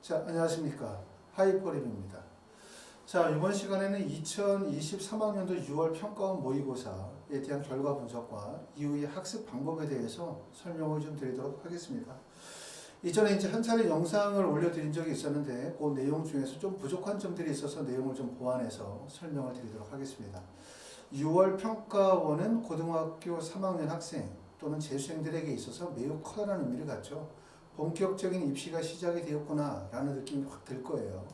자, 안녕하십니까. 하이퍼립입니다. 자, 이번 시간에는 2023학년도 6월 평가원 모의고사에 대한 결과 분석과 이후의 학습 방법에 대해서 설명을 좀 드리도록 하겠습니다. 이전에 이제 한 차례 영상을 올려드린 적이 있었는데 그 내용 중에서 좀 부족한 점들이 있어서 내용을 좀 보완해서 설명을 드리도록 하겠습니다. 6월 평가원은 고등학교 3학년 학생 또는 재수생들에게 있어서 매우 커다란 의미를 갖죠. 본격적인 입시가 시작이 되었구나 라는 느낌이 확 들 거예요.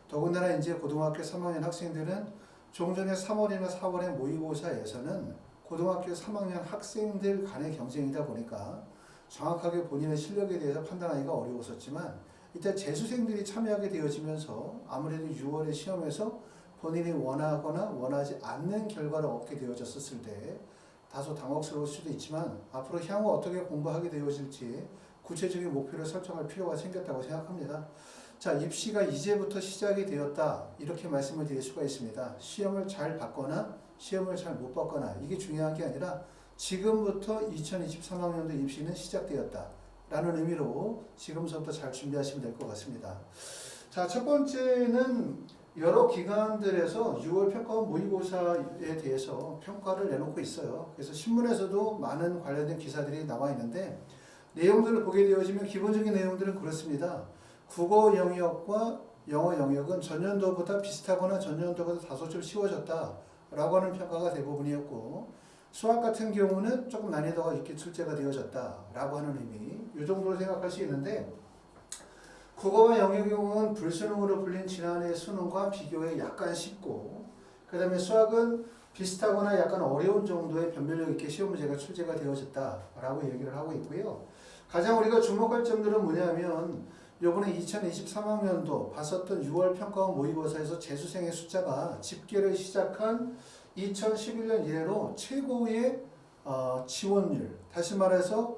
더군다나 이제 고등학교 3학년 학생들은 종전에 3월이나 4월의 모의고사에서는 고등학교 3학년 학생들 간의 경쟁이다 보니까 정확하게 본인의 실력에 대해서 판단하기가 어려웠었지만 이때 재수생들이 참여하게 되어지면서 아무래도 6월의 시험에서 본인이 원하거나 원하지 않는 결과를 얻게 되어졌을 때 다소 당혹스러울 수도 있지만 앞으로 향후 어떻게 공부하게 되어질지 구체적인 목표를 설정할 필요가 생겼다고 생각합니다. 자, 입시가 이제부터 시작이 되었다 이렇게 말씀을 드릴 수가 있습니다. 시험을 잘 봤거나 시험을 잘 못 봤거나 이게 중요한 게 아니라 지금부터 2023학년도 입시는 시작되었다 라는 의미로 지금부터 잘 준비하시면 될 것 같습니다. 자, 첫 번째는 여러 기관들에서 6월 평가원 모의고사에 대해서 평가를 내놓고 있어요. 그래서 신문에서도 많은 관련된 기사들이 나와 있는데 내용들을 보게 되어지면 기본적인 내용들은 그렇습니다. 국어 영역과 영어 영역은 전년도보다 비슷하거나 전년도보다 다소 좀 쉬워졌다 라고 하는 평가가 대부분이었고 수학 같은 경우는 조금 난이도가 있게 출제가 되어졌다 라고 하는 의미 이 정도로 생각할 수 있는데 국어와 영역의 경우는 불수능으로 불린 지난해 수능과 비교해 약간 쉽고 그 다음에 수학은 비슷하거나 약간 어려운 정도의 변별력 있게 시험 문제가 출제가 되어졌다 라고 얘기를 하고 있고요. 가장 우리가 주목할 점들은 뭐냐면 요번에 2023학년도 봤었던 6월 평가원 모의고사에서 재수생의 숫자가 집계를 시작한 2011년 이래로 최고의 지원율, 다시 말해서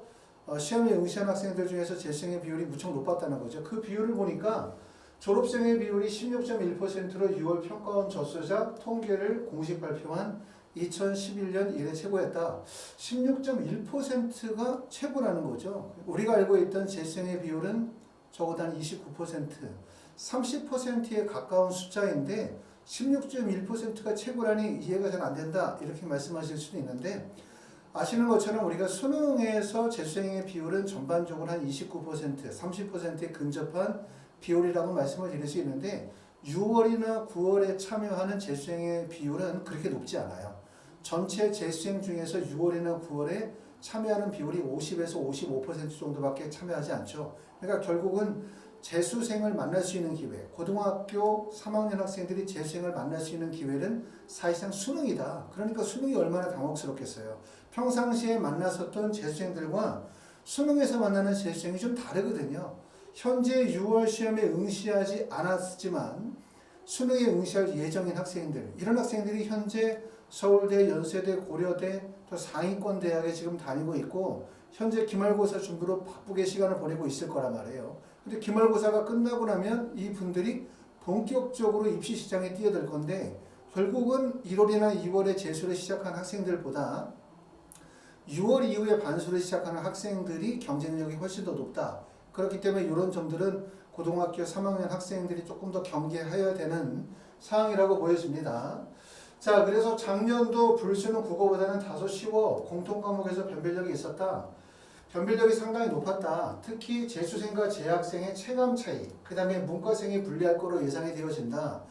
시험에 응시한 학생들 중에서 재수생의 비율이 무척 높았다는 거죠. 그 비율을 보니까 졸업생의 비율이 16.1%로 6월 평가원 접수자 통계를 공식 발표한 2011년 이래 최고였다. 16.1%가 최고라는 거죠. 우리가 알고 있던 재수생의 비율은 적어도 한 29%, 30%에 가까운 숫자인데 16.1%가 최고라니 이해가 잘 안 된다 이렇게 말씀하실 수도 있는데 아시는 것처럼 우리가 수능에서 재수생의 비율은 전반적으로 한 29%, 30%에 근접한 비율이라고 말씀을 드릴 수 있는데 6월이나 9월에 참여하는 재수생의 비율은 그렇게 높지 않아요. 전체 재수생 중에서 6월이나 9월에 참여하는 비율이 50에서 55% 정도밖에 참여하지 않죠. 그러니까 결국은 재수생을 만날 수 있는 기회, 고등학교 3학년 학생들이 재수생을 만날 수 있는 기회는 사실상 수능이다. 그러니까 수능이 얼마나 당혹스럽겠어요. 평상시에 만났었던 재수생들과 수능에서 만나는 재수생이 좀 다르거든요. 현재 6월 시험에 응시하지 않았지만 수능에 응시할 예정인 학생들, 이런 학생들이 현재 서울대, 연세대, 고려대, 또 상위권 대학에 지금 다니고 있고 현재 기말고사 준비로 바쁘게 시간을 보내고 있을 거란 말이에요. 근데 기말고사가 끝나고 나면 이 분들이 본격적으로 입시 시장에 뛰어들 건데 결국은 1월이나 2월에 재수를 시작한 학생들보다 6월 이후에 반수를 시작하는 학생들이 경쟁력이 훨씬 더 높다. 그렇기 때문에 이런 점들은 고등학교 3학년 학생들이 조금 더 경계해야 되는 사항이라고 보여집니다. 자, 그래서 작년도 불수능 국어보다는 다소 쉬워 공통 과목에서 변별력이 있었다. 변별력이 상당히 높았다. 특히 재수생과 재학생의 체감 차이, 그 다음에 문과생이 불리할 거로 예상이 되어진다.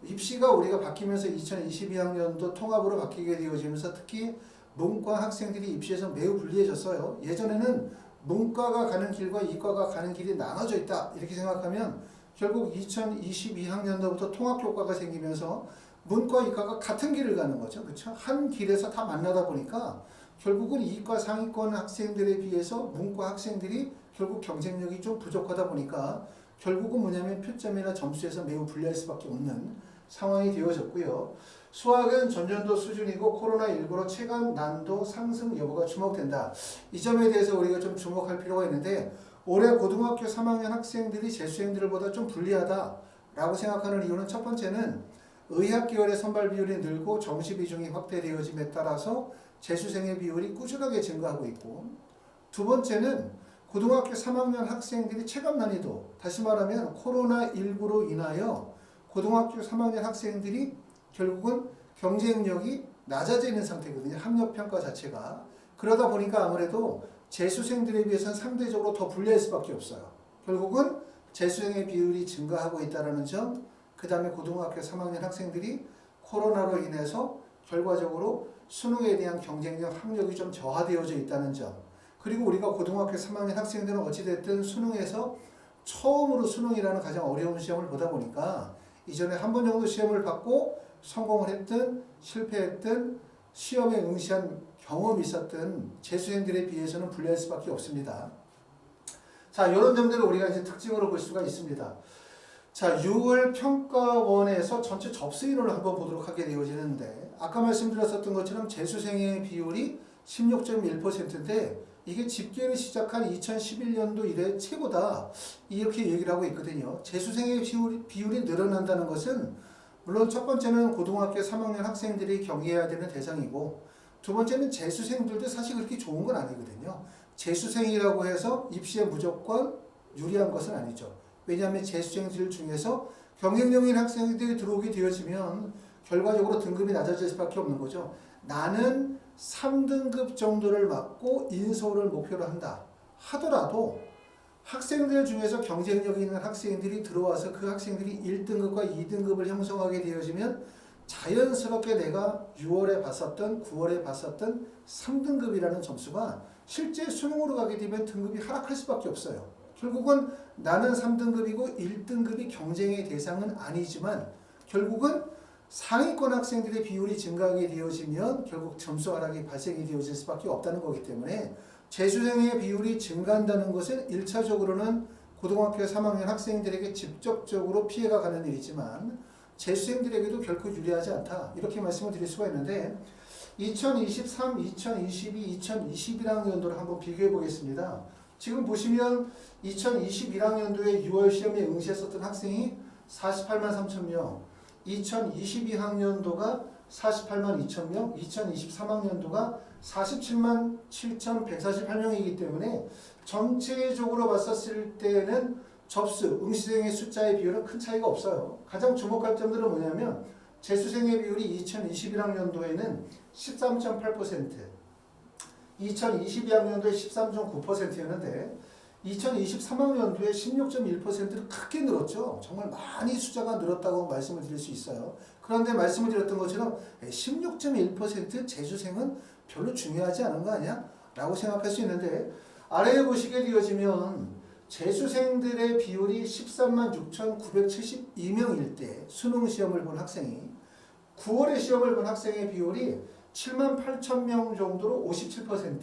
입시가 우리가 바뀌면서 2022학년도 통합으로 바뀌게 되어지면서 특히 문과 학생들이 입시에서 매우 불리해졌어요. 예전에는 문과가 가는 길과 이과가 가는 길이 나눠져 있다 이렇게 생각하면 결국 2022학년도부터 통합교과가 생기면서 문과 이과가 같은 길을 가는 거죠. 그렇죠? 한 길에서 다 만나다 보니까 결국은 이과 상위권 학생들에 비해서 문과 학생들이 결국 경쟁력이 좀 부족하다 보니까 결국은 뭐냐면 표점이나 점수에서 매우 불리할 수밖에 없는 상황이 되어졌고요. 수학은 전년도 수준이고 코로나19로 체감 난도 상승 여부가 주목된다. 이 점에 대해서 우리가 좀 주목할 필요가 있는데 올해 고등학교 3학년 학생들이 재수생들보다 좀 불리하다라고 생각하는 이유는 첫 번째는 의학 계열의 선발 비율이 늘고 정시 비중이 확대되어짐에 따라서 재수생의 비율이 꾸준하게 증가하고 있고 두 번째는 고등학교 3학년 학생들이 체감 난이도, 다시 말하면 코로나19로 인하여 고등학교 3학년 학생들이 결국은 경쟁력이 낮아져 있는 상태거든요. 학력평가 자체가. 그러다 보니까 아무래도 재수생들에 비해서는 상대적으로 더 불리할 수밖에 없어요. 결국은 재수생의 비율이 증가하고 있다는 점, 그 다음에 고등학교 3학년 학생들이 코로나로 인해서 결과적으로 수능에 대한 경쟁력, 학력이 좀 저하되어져 있다는 점, 그리고 우리가 고등학교 3학년 학생들은 어찌됐든 수능에서 처음으로 수능이라는 가장 어려운 시험을 보다 보니까 이전에 한 번 정도 시험을 받고 성공을 했든 실패했든 시험에 응시한 경험이 있었던 재수생들에 비해서는 불리할 수밖에 없습니다. 자, 이런 점들을 우리가 이제 특징으로 볼 수가 있습니다. 자, 6월 평가원에서 전체 접수 인원을 한번 보도록 하게 되어지는데, 아까 말씀드렸었던 것처럼 재수생의 비율이 16.1%인데 이게 집계를 시작한 2011년도 이래 최고다, 이렇게 얘기를 하고 있거든요. 재수생의 비율이 늘어난다는 것은 물론 첫 번째는 고등학교 3학년 학생들이 경계해야 되는 대상이고, 두 번째는 재수생들도 사실 그렇게 좋은 건 아니거든요. 재수생이라고 해서 입시에 무조건 유리한 것은 아니죠. 왜냐하면 재수생들 중에서 경쟁력 있는 학생들이 들어오게 되어지면 결과적으로 등급이 낮아질 수밖에 없는 거죠. 나는 3등급 정도를 맞고 인서울을 목표로 한다 하더라도 학생들 중에서 경쟁력 있는 학생들이 들어와서 그 학생들이 1등급과 2등급을 형성하게 되어지면 자연스럽게 내가 6월에 봤었던 9월에 봤었던 3등급이라는 점수가 실제 수능으로 가게 되면 등급이 하락할 수밖에 없어요. 결국은 나는 3등급이고 1등급이 경쟁의 대상은 아니지만 결국은 상위권 학생들의 비율이 증가하게 되어지면 결국 점수 하락이 발생이 되어질 수밖에 없다는 거기 때문에 재수생의 비율이 증가한다는 것은 1차적으로는 고등학교 3학년 학생들에게 직접적으로 피해가 가는 일이지만 재수생들에게도 결코 유리하지 않다, 이렇게 말씀을 드릴 수가 있는데, 2023, 2022, 2021학년도를 한번 비교해 보겠습니다. 지금 보시면 2021학년도에 6월 시험에 응시했었던 학생이 48만 3천 명, 2022학년도가 48만 2천 명, 2023학년도가 47만 7,148명이기 때문에 전체적으로 봤었을 때는 접수, 응시생의 숫자의 비율은 큰 차이가 없어요. 가장 주목할 점들은 뭐냐면 재수생의 비율이 2021학년도에는 13.8%, 2022학년도에 13.9%였는데 2023학년도에 16.1%를 크게 늘었죠. 정말 많이 숫자가 늘었다고 말씀을 드릴 수 있어요. 그런데 말씀을 드렸던 것처럼 16.1% 재수생은 별로 중요하지 않은 거 아니야? 라고 생각할 수 있는데, 아래에 보시게 되어지면 재수생들의 비율이 13만 6,972명일 때 수능 시험을 본 학생이 9월에 시험을 본 학생의 비율이 7만 8천 명 정도로 57%,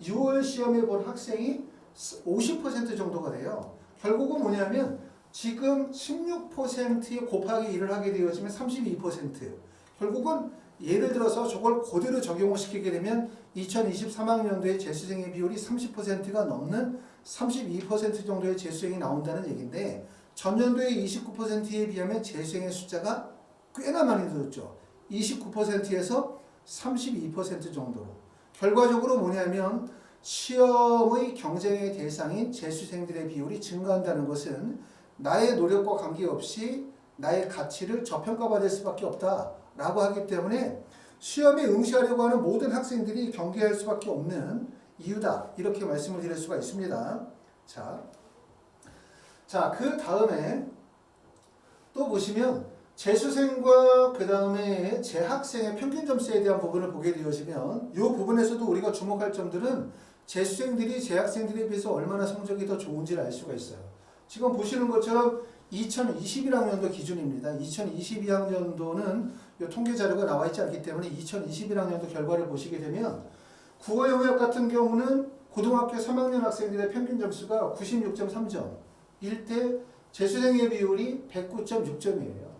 6월 시험에 본 학생이 50% 정도가 돼요. 결국은 뭐냐면 지금 16%에 곱하기 1을 하게 되어지면 32%. 결국은 예를 들어서 저걸 그대로 적용을 시키게 되면 2023학년도에 재수생의 비율이 30%가 넘는 32% 정도의 재수생이 나온다는 얘기인데, 전년도의 29%에 비하면 재수생의 숫자가 꽤나 많이 늘었죠. 29%에서 32% 정도로. 결과적으로 뭐냐면 시험의 경쟁의 대상인 재수생들의 비율이 증가한다는 것은 나의 노력과 관계없이 나의 가치를 저평가받을 수밖에 없다라고 하기 때문에 시험에 응시하려고 하는 모든 학생들이 경계할 수밖에 없는 이유다, 이렇게 말씀을 드릴 수가 있습니다. 자, 그 다음에 또 보시면 재수생과 그 다음에 재학생의 평균 점수에 대한 부분을 보게 되어지면 이 부분에서도 우리가 주목할 점들은 재수생들이 재학생들에 비해서 얼마나 성적이 더 좋은지를 알 수가 있어요. 지금 보시는 것처럼 2021학년도 기준입니다. 2022학년도는 이 통계 자료가 나와 있지 않기 때문에 2021학년도 결과를 보시게 되면 국어 영역 같은 경우는 고등학교 3학년 학생들의 평균 점수가 96.3점, 일대 재수생의 비율이 109.6점이에요.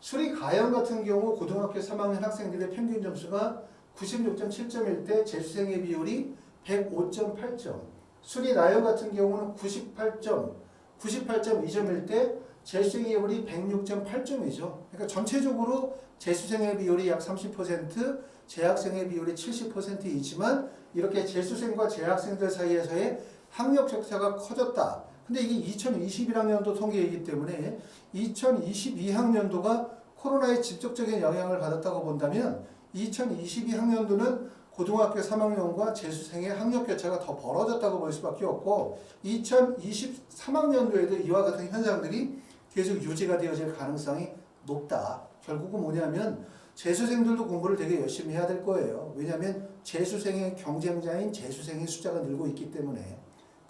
수리 가형 같은 경우 고등학교 3학년 학생들의 평균 점수가 96.7점일 때 재수생의 비율이 105.8점, 수리 나형 같은 경우는 98.2점일 때 재수생의 비율이 106.8점이죠. 그러니까 전체적으로 재수생의 비율이 약 30%, 재학생의 비율이 70%이지만 이렇게 재수생과 재학생들 사이에서의 학력 격차가 커졌다. 근데 이게 2021학년도 통계이기 때문에 2022학년도가 코로나의 직접적인 영향을 받았다고 본다면 2022학년도는 고등학교 3학년과 재수생의 학력 격차가 더 벌어졌다고 볼 수밖에 없고 2023학년도에도 이와 같은 현상들이 계속 유지가 되어질 가능성이 높다. 결국은 뭐냐면 재수생들도 공부를 되게 열심히 해야 될 거예요. 왜냐하면 재수생의 경쟁자인 재수생의 숫자가 늘고 있기 때문에.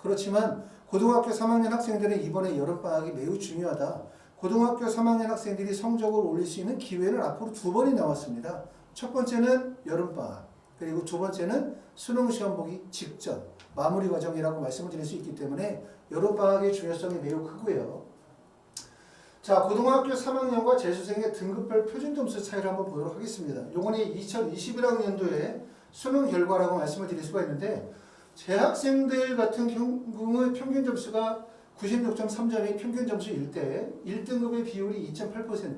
그렇지만 고등학교 3학년 학생들은 이번에 여름방학이 매우 중요하다. 고등학교 3학년 학생들이 성적을 올릴 수 있는 기회는 앞으로 두 번이 나왔습니다. 첫 번째는 여름방학, 그리고 두 번째는 수능시험 보기 직전 마무리 과정이라고 말씀을 드릴 수 있기 때문에 여름방학의 중요성이 매우 크고요. 자, 고등학교 3학년과 재수생의 등급별 표준점수 차이를 한번 보도록 하겠습니다. 요번에 2021학년도에 수능 결과라고 말씀을 드릴 수가 있는데 재학생들 같은 경우의 평균 점수가 96.3점이 평균 점수일 때 1등급의 비율이 2.8%,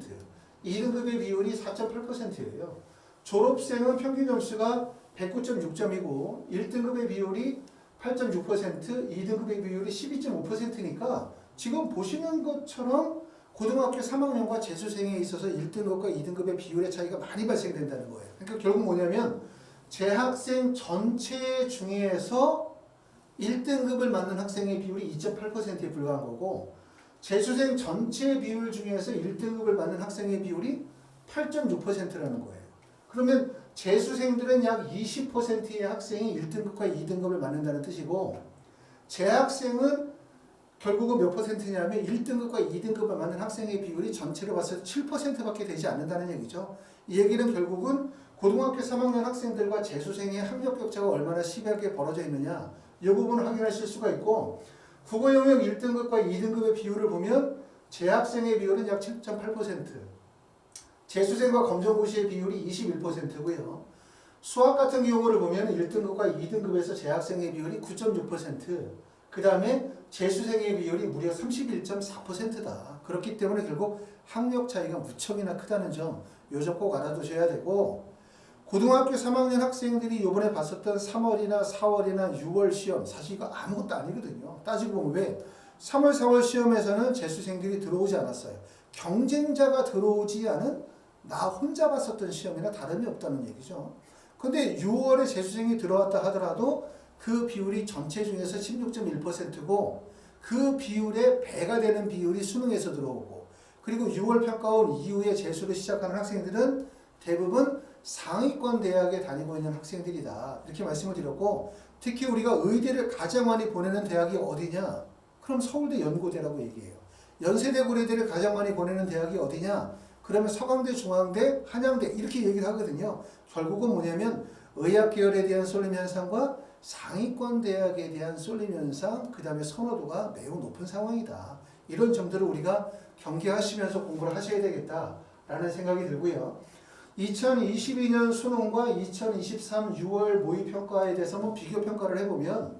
2등급의 비율이 4.8%예요. 졸업생은 평균 점수가 109.6점이고 1등급의 비율이 8.6%, 2등급의 비율이 12.5%니까 지금 보시는 것처럼 고등학교 3학년과 재수생에 있어서 1등급과 2등급의 비율의 차이가 많이 발생된다는 거예요. 그러니까 결국 뭐냐면 재학생 전체 중에서 1등급을 맞는 학생의 비율이 2.8%에 불과한 거고 재수생 전체 비율 중에서 1등급을 맞는 학생의 비율이 8.6%라는 거예요. 그러면 재수생들은 약 20%의 학생이 1등급과 2등급을 맞는다는 뜻이고 재학생은 결국은 몇 퍼센트냐면 1등급과 2등급을 맞는 학생의 비율이 전체로 봤을 때 7%밖에 되지 않는다는 얘기죠. 이 얘기는 결국은 고등학교 3학년 학생들과 재수생의 학력 격차가 얼마나 심하게 벌어져 있느냐 이 부분을 확인하실 수가 있고 국어 영역 1등급과 2등급의 비율을 보면 재학생의 비율은 약 7.8%, 재수생과 검정고시의 비율이 21%고요. 수학 같은 경우를 보면 1등급과 2등급에서 재학생의 비율이 9.6%, 그 다음에 재수생의 비율이 무려 31.4%다. 그렇기 때문에 결국 학력 차이가 무척이나 크다는 점, 요 점 꼭 알아두셔야 되고 고등학교 3학년 학생들이 이번에 봤었던 3월이나 4월이나 6월 시험 사실 이거 아무것도 아니거든요. 따지고 보면 왜? 3월, 4월 시험에서는 재수생들이 들어오지 않았어요. 경쟁자가 들어오지 않은 나 혼자 봤었던 시험이나 다름이 없다는 얘기죠. 근데 6월에 재수생이 들어왔다 하더라도 그 비율이 전체 중에서 16.1%고 그 비율의 배가 되는 비율이 수능에서 들어오고 그리고 6월 평가원 이후에 재수를 시작하는 학생들은 대부분 상위권 대학에 다니고 있는 학생들이다. 이렇게 말씀을 드렸고 특히 우리가 의대를 가장 많이 보내는 대학이 어디냐? 그럼 서울대 연고대라고 얘기해요. 연세대 고려대를 가장 많이 보내는 대학이 어디냐? 그러면 서강대, 중앙대, 한양대 이렇게 얘기를 하거든요. 결국은 뭐냐면 의학 계열에 대한 쏠림 현상과 상위권 대학에 대한 쏠림 현상, 그 다음에 선호도가 매우 높은 상황이다. 이런 점들을 우리가 경계하시면서 공부를 하셔야 되겠다라는 생각이 들고요. 2022년 수능과 2023 6월 모의평가에 대해서 한번 비교평가를 해보면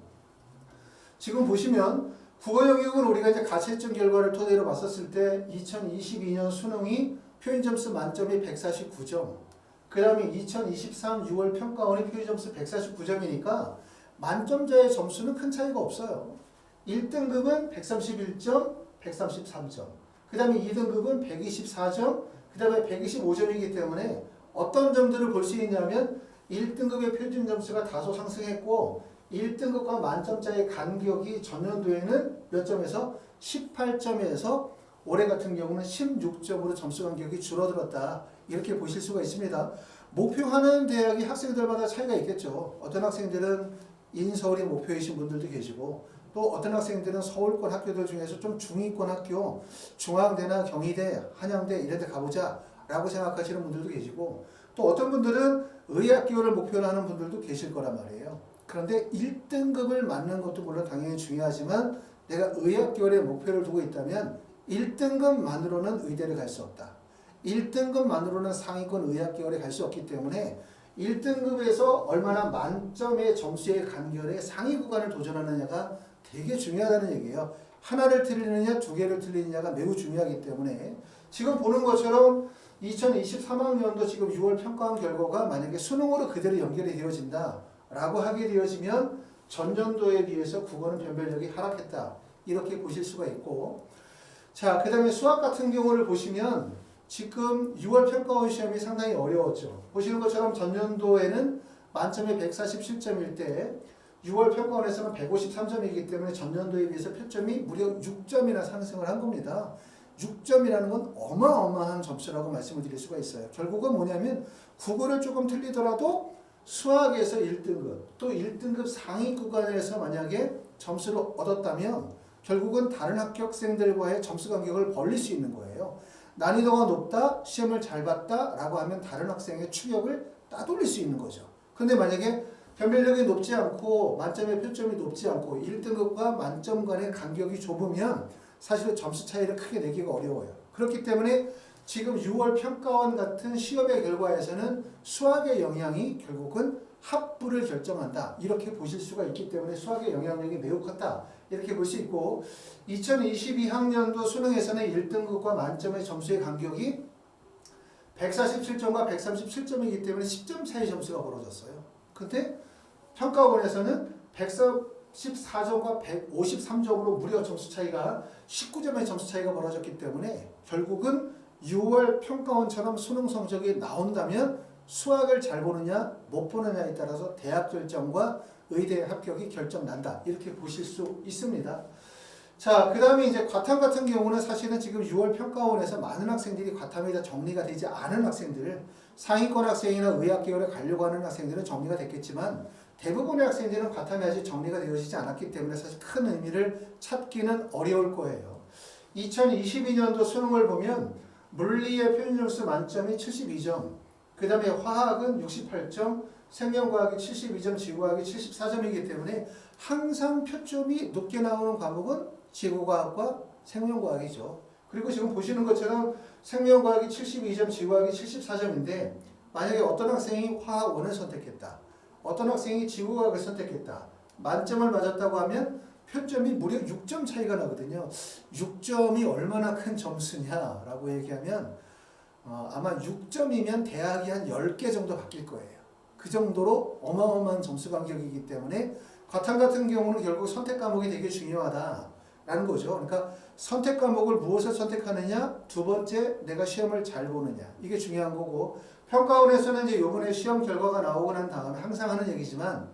지금 보시면 국어 영역은 우리가 이제 가채점 결과를 토대로 봤었을 때 2022년 수능이 표준점수 만점이 149점, 그 다음에 2023 6월 평가원이 표준점수 149점이니까 만점자의 점수는 큰 차이가 없어요. 1등급은 131점, 133점, 그 다음에 2등급은 124점, 그 다음에 125점이기 때문에 어떤 점들을 볼 수 있냐면 1등급의 표준 점수가 다소 상승했고 1등급과 만점자의 간격이 전년도에는 몇 점에서 18점에서 올해 같은 경우는 16점으로 점수 간격이 줄어들었다. 이렇게 보실 수가 있습니다. 목표하는 대학이 학생들마다 차이가 있겠죠. 어떤 학생들은 인서울이 목표이신 분들도 계시고 또 어떤 학생들은 서울권 학교들 중에서 좀 중위권 학교, 중앙대나 경희대, 한양대 이런 데 가보자 라고 생각하시는 분들도 계시고 또 어떤 분들은 의학기호를 목표로 하는 분들도 계실 거란 말이에요. 그런데 1등급을 맞는 것도 물론 당연히 중요하지만 내가 의학기호에 목표를 두고 있다면 1등급만으로는 의대를 갈 수 없다. 1등급만으로는 상위권 의학기호에 갈 수 없기 때문에 1등급에서 얼마나 만점의 점수의 간결에 상위 구간을 도전하느냐가 되게 중요하다는 얘기예요. 하나를 틀리느냐 두 개를 틀리느냐가 매우 중요하기 때문에 지금 보는 것처럼 2023학년도 지금 6월 평가원 결과가 만약에 수능으로 그대로 연결이 되어진다 라고 하게 되어지면 전년도에 비해서 국어는 변별력이 하락했다. 이렇게 보실 수가 있고, 자, 그 다음에 수학 같은 경우를 보시면 지금 6월 평가원 시험이 상당히 어려웠죠. 보시는 것처럼 전년도에는 만점에 147점일 때 6월 평가원에서는 153점이기 때문에 전년도에 비해서 표점이 무려 6점이나 상승을 한 겁니다. 6점이라는 건 어마어마한 점수라고 말씀을 드릴 수가 있어요. 결국은 뭐냐면 국어를 조금 틀리더라도 수학에서 1등급 또 1등급 상위 구간에서 만약에 점수를 얻었다면 결국은 다른 합격생들과의 점수 간격을 벌릴 수 있는 거예요. 난이도가 높다, 시험을 잘 봤다 라고 하면 다른 학생의 추격을 따돌릴 수 있는 거죠. 근데 만약에 변별력이 높지 않고 만점의 표점이 높지 않고 1등급과 만점 간의 간격이 좁으면 사실은 점수 차이를 크게 내기가 어려워요. 그렇기 때문에 지금 6월 평가원 같은 시험의 결과에서는 수학의 영향이 결국은 합부를 결정한다. 이렇게 보실 수가 있기 때문에 수학의 영향력이 매우 컸다. 이렇게 볼 수 있고 2022학년도 수능에서는 1등급과 만점의 점수의 간격이 147점과 137점이기 때문에 10점 차이 점수가 벌어졌어요. 근데 평가원에서는 114점과 153점으로 무려 점수 차이가 19점의 점수 차이가 벌어졌기 때문에 결국은 6월 평가원처럼 수능 성적이 나온다면 수학을 잘 보느냐 못 보느냐에 따라서 대학 결정과 의대 합격이 결정난다. 이렇게 보실 수 있습니다. 자, 그 다음에 이제 과탐 같은 경우는 사실은 지금 6월 평가원에서 많은 학생들이 과탐이 다 정리가 되지 않은 학생들, 상위권 학생이나 의학 계열에 가려고 하는 학생들은 정리가 됐겠지만 대부분의 학생들은 과탐이 아직 정리가 되어지지 않았기 때문에 사실 큰 의미를 찾기는 어려울 거예요. 2022년도 수능을 보면 물리의 표준 점수 만점이 72점, 그 다음에 화학은 68점, 생명과학이 72점, 지구과학이 74점이기 때문에 항상 표점이 높게 나오는 과목은 지구과학과 생명과학이죠. 그리고 지금 보시는 것처럼 생명과학이 72점, 지구과학이 74점인데 만약에 어떤 학생이 화학 1을 선택했다. 어떤 학생이 지구과학을 선택했다. 만점을 맞았다고 하면 표점이 무려 6점 차이가 나거든요. 6점이 얼마나 큰 점수냐라고 얘기하면 아마 6점이면 대학이 한 10개 정도 바뀔 거예요. 그 정도로 어마어마한 점수 간격이기 때문에 과탐 같은 경우는 결국 선택 과목이 되게 중요하다라는 거죠. 그러니까 선택 과목을 무엇을 선택하느냐, 두 번째 내가 시험을 잘 보느냐, 이게 중요한 거고, 평가원에서는 이제 요번에 시험 결과가 나오고 난 다음에 항상 하는 얘기지만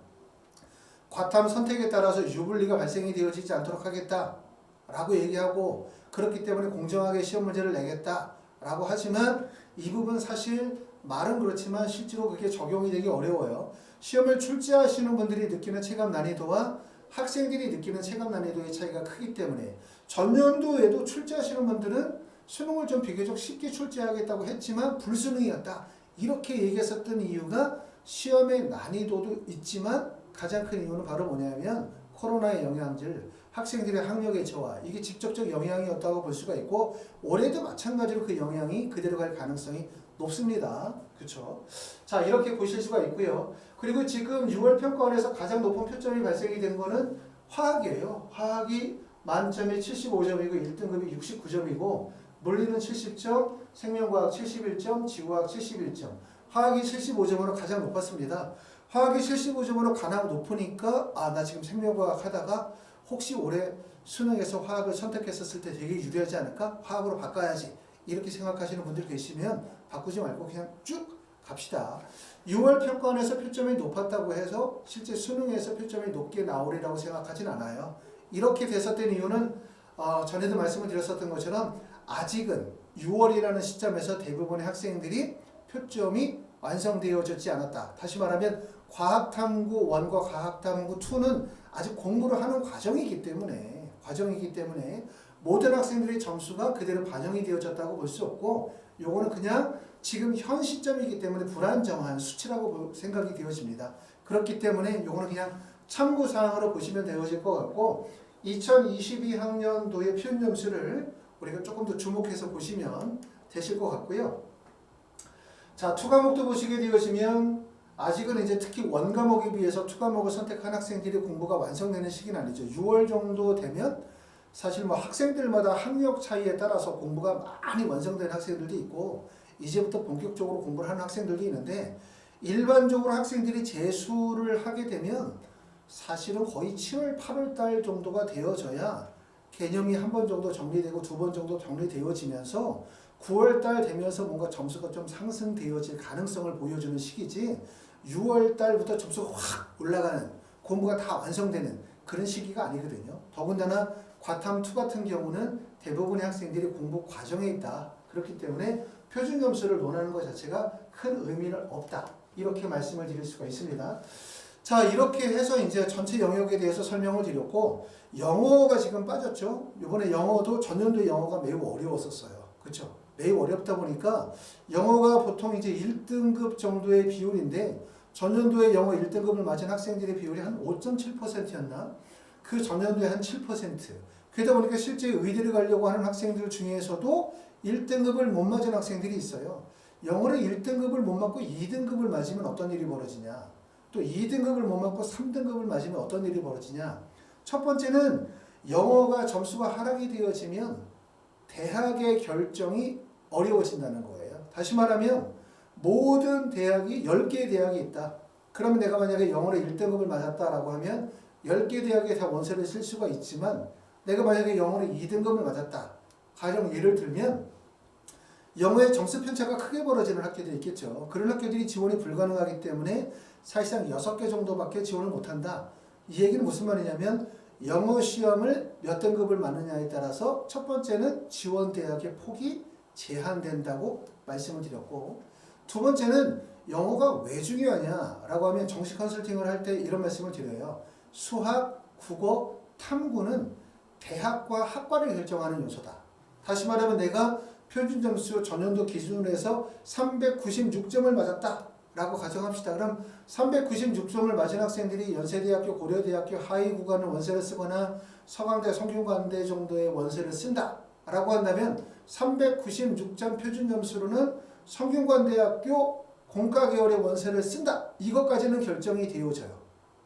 과탐 선택에 따라서 유불리가 발생이 되어지지 않도록 하겠다라고 얘기하고, 그렇기 때문에 공정하게 시험 문제를 내겠다라고 하지만 이 부분 사실 말은 그렇지만 실제로 그게 적용이 되기 어려워요. 시험을 출제하시는 분들이 느끼는 체감 난이도와 학생들이 느끼는 체감 난이도의 차이가 크기 때문에 전년도에도 출제하시는 분들은 수능을 좀 비교적 쉽게 출제하겠다고 했지만 불수능이었다. 이렇게 얘기했었던 이유가 시험의 난이도도 있지만 가장 큰 이유는 바로 뭐냐면 코로나의 영향들, 학생들의 학력의 저하, 이게 직접적 영향이었다고 볼 수가 있고 올해도 마찬가지로 그 영향이 그대로 갈 가능성이 높습니다. 그렇죠? 자, 이렇게 보실 수가 있고요. 그리고 지금 6월 평가원에서 가장 높은 표점이 발생이 된 거는 화학이에요. 화학이 만점에 75점이고 1등급이 69점이고 물리는 70점, 생명과학 71점, 지구과학 71점. 화학이 75점으로 가장 높았습니다. 화학이 75점으로 가장 높으니까 나 지금 생명과학 하다가 혹시 올해 수능에서 화학을 선택했었을 때 되게 유리하지 않을까? 화학으로 바꿔야지. 이렇게 생각하시는 분들 계시면 바꾸지 말고 그냥 쭉 갑시다. 6월 평가원에서 표점이 높았다고 해서 실제 수능에서 표점이 높게 나오리라고 생각하진 않아요. 이렇게 됐었던 이유는 전에도 말씀을 드렸었던 것처럼 아직은 6월이라는 시점에서 대부분의 학생들이 표점이 완성되어졌지 않았다. 다시 말하면 과학탐구 1과 과학탐구 2는 아직 공부를 하는 과정이기 때문에 모든 학생들의 점수가 그대로 반영이 되어졌다고 볼 수 없고 요거는 그냥 지금 현 시점이기 때문에 불안정한 수치라고 생각이 되어집니다. 그렇기 때문에 요거는 그냥 참고사항으로 보시면 되어질 것 같고 2022학년도의 표준 점수를 우리가 조금 더 주목해서 보시면 되실 것 같고요. 자, 투과목도 보시게 되어지면 아직은 이제 특히 원과목에 비해서 투과목을 선택한 학생들이 공부가 완성되는 시기는 아니죠. 6월 정도 되면 사실 뭐 학생들마다 학력 차이에 따라서 공부가 많이 완성된 학생들도 있고 이제부터 본격적으로 공부를 하는 학생들도 있는데 일반적으로 학생들이 재수를 하게 되면 사실은 거의 7월, 8월 달 정도가 되어져야 개념이 한 번 정도 정리되고 두 번 정도 정리되어지면서 9월 달 되면서 뭔가 점수가 좀 상승되어질 가능성을 보여주는 시기지 6월 달부터 점수가 확 올라가는 공부가 다 완성되는 그런 시기가 아니거든요. 더군다나 과탐2 같은 경우는 대부분의 학생들이 공부 과정에 있다. 그렇기 때문에 표준 점수를 논하는 것 자체가 큰 의미는 없다. 이렇게 말씀을 드릴 수가 있습니다. 자, 이렇게 해서 이제 전체 영역에 대해서 설명을 드렸고, 영어가 지금 빠졌죠? 이번에 영어도 전년도에 영어가 매우 어려웠었어요. 그렇죠? 매우 어렵다 보니까 영어가 보통 이제 1등급 정도의 비율인데, 전년도에 영어 1등급을 맞은 학생들의 비율이 한 5.7%였나? 그 전년도에 한 7%. 그러다 보니까 실제 의대를 가려고 하는 학생들 중에서도 1등급을 못 맞은 학생들이 있어요. 영어를 1등급을 못 맞고 2등급을 맞으면 어떤 일이 벌어지냐? 또 2등급을 못 맞고 3등급을 맞으면 어떤 일이 벌어지냐? 첫 번째는 영어가 점수가 하락이 되어지면 대학의 결정이 어려워진다는 거예요. 다시 말하면 모든 대학이 10개의 대학이 있다. 그러면 내가 만약에 영어를 1등급을 맞았다라고 하면 10개 대학에 다 원서를 쓸 수가 있지만 내가 만약에 영어를 2등급을 맞았다. 가령 예를 들면 영어의 점수 편차가 크게 벌어지는 학교들이 있겠죠. 그런 학교들이 지원이 불가능하기 때문에 사실상 6개 정도밖에 지원을 못한다. 이 얘기는 무슨 말이냐면 영어 시험을 몇 등급을 맞느냐에 따라서 첫 번째는 지원 대학의 폭이 제한된다고 말씀을 드렸고, 두 번째는 영어가 왜 중요하냐라고 하면 정식 컨설팅을 할 때 이런 말씀을 드려요. 수학, 국어, 탐구는 대학과 학과를 결정하는 요소다. 다시 말하면 내가 표준 점수 전년도 기준으로 해서 396점을 맞았다 라고 가정합시다. 그럼 396점을 맞은 학생들이 연세대학교, 고려대학교 하위 구간의 원서를 쓰거나 서강대, 성균관대 정도의 원서를 쓴다 라고 한다면 396점 표준 점수로는 성균관대학교 공과 계열의 원서를 쓴다. 이것까지는 결정이 되어져요.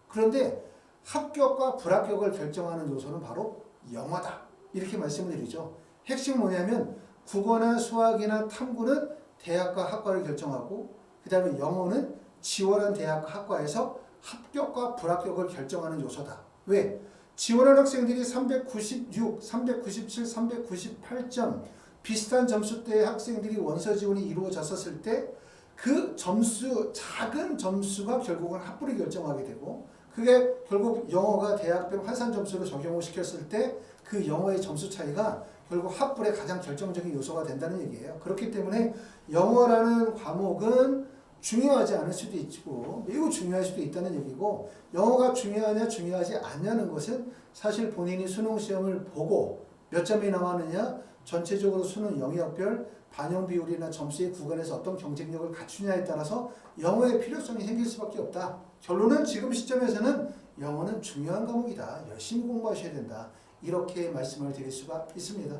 그런데 합격과 불합격을 결정하는 요소는 바로 영어다. 이렇게 말씀을 드리죠. 핵심은 뭐냐면 국어나 수학이나 탐구는 대학과 학과를 결정하고 그 다음에 영어는 지원한 대학과 학과에서 합격과 불합격을 결정하는 요소다. 왜? 지원한 학생들이 396, 397, 398점 비슷한 점수대의 학생들이 원서 지원이 이루어졌었을 때 그 점수, 작은 점수가 결국은 합부를 결정하게 되고 그게 결국 영어가 대학별 환산 점수로 적용을 시켰을 때 그 영어의 점수 차이가 결국 합불의 가장 결정적인 요소가 된다는 얘기예요. 그렇기 때문에 영어라는 과목은 중요하지 않을 수도 있고 매우 중요할 수도 있다는 얘기고, 영어가 중요하냐 중요하지 않냐는 것은 사실 본인이 수능 시험을 보고 몇 점이 나왔느냐, 전체적으로 수능 영역별 반영 비율이나 점수의 구간에서 어떤 경쟁력을 갖추냐에 따라서 영어의 필요성이 생길 수밖에 없다. 결론은 지금 시점에서는 영어는 중요한 과목이다. 열심히 공부하셔야 된다. 이렇게 말씀을 드릴 수가 있습니다.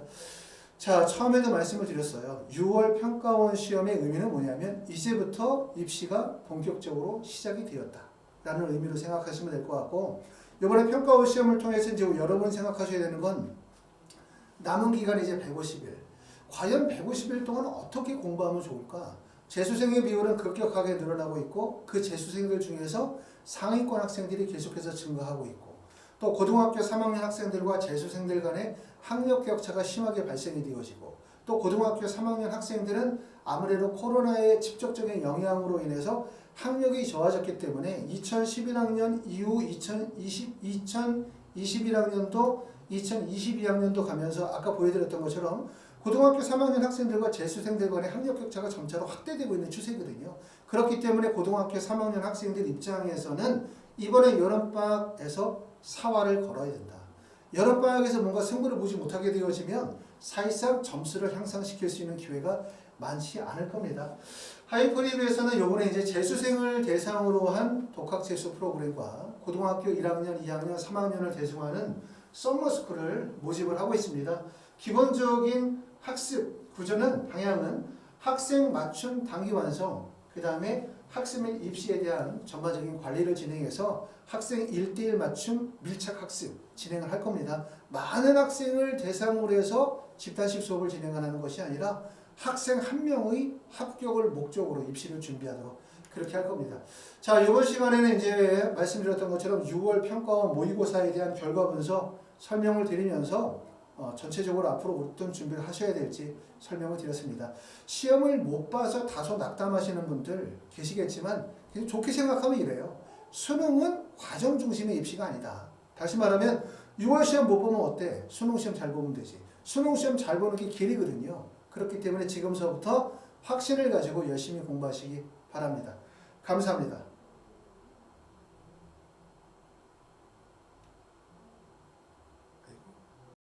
자, 처음에도 말씀을 드렸어요. 6월 평가원 시험의 의미는 뭐냐면 이제부터 입시가 본격적으로 시작이 되었다 라는 의미로 생각하시면 될 것 같고, 이번에 평가원 시험을 통해서 이제 여러분 생각하셔야 되는 건 남은 기간이 이제 150일. 과연 150일 동안 어떻게 공부하면 좋을까? 재수생의 비율은 급격하게 늘어나고 있고 그 재수생들 중에서 상위권 학생들이 계속해서 증가하고 있고, 또 고등학교 3학년 학생들과 재수생들 간의 학력 격차가 심하게 발생이 되어지고, 또 고등학교 3학년 학생들은 아무래도 코로나의 직접적인 영향으로 인해서 학력이 좋아졌기 때문에 2011학년 이후 2021학년도 2022학년도 가면서 아까 보여드렸던 것처럼 고등학교 3학년 학생들과 재수생들 간의 학력 격차가 점차로 확대되고 있는 추세거든요. 그렇기 때문에 고등학교 3학년 학생들 입장에서는 이번에 여름방학에서 사활을 걸어야 된다. 여름방학에서 뭔가 승부를 보지 못하게 되어지면 사실상 점수를 향상시킬 수 있는 기회가 많지 않을 겁니다. 하이퍼리뷰에서는 이번에 이제 재수생을 대상으로 한 독학 재수 프로그램과 고등학교 1학년, 2학년, 3학년을 대상하는 썸머스쿨을 모집을 하고 있습니다. 기본적인 학습 구조는 방향은 학생 맞춤 단기 완성, 그 다음에 학습 및 입시에 대한 전반적인 관리를 진행해서 학생 1:1 맞춤 밀착 학습 진행을 할 겁니다. 많은 학생을 대상으로 해서 집단식 수업을 진행하는 것이 아니라 학생 한 명의 합격을 목적으로 입시를 준비하도록, 그렇게 할 겁니다. 자, 이번 시간에는 이제 말씀드렸던 것처럼 6월 평가원 모의고사에 대한 결과 분석 설명을 드리면서 전체적으로 앞으로 어떤 준비를 하셔야 될지 설명을 드렸습니다. 시험을 못 봐서 다소 낙담하시는 분들 계시겠지만 그냥 좋게 생각하면 이래요. 수능은 과정 중심의 입시가 아니다. 다시 말하면 6월 시험 못 보면 어때? 수능 시험 잘 보면 되지. 수능 시험 잘 보는 게 길이거든요. 그렇기 때문에 지금서부터 확신을 가지고 열심히 공부하시기 바랍니다. 감사합니다.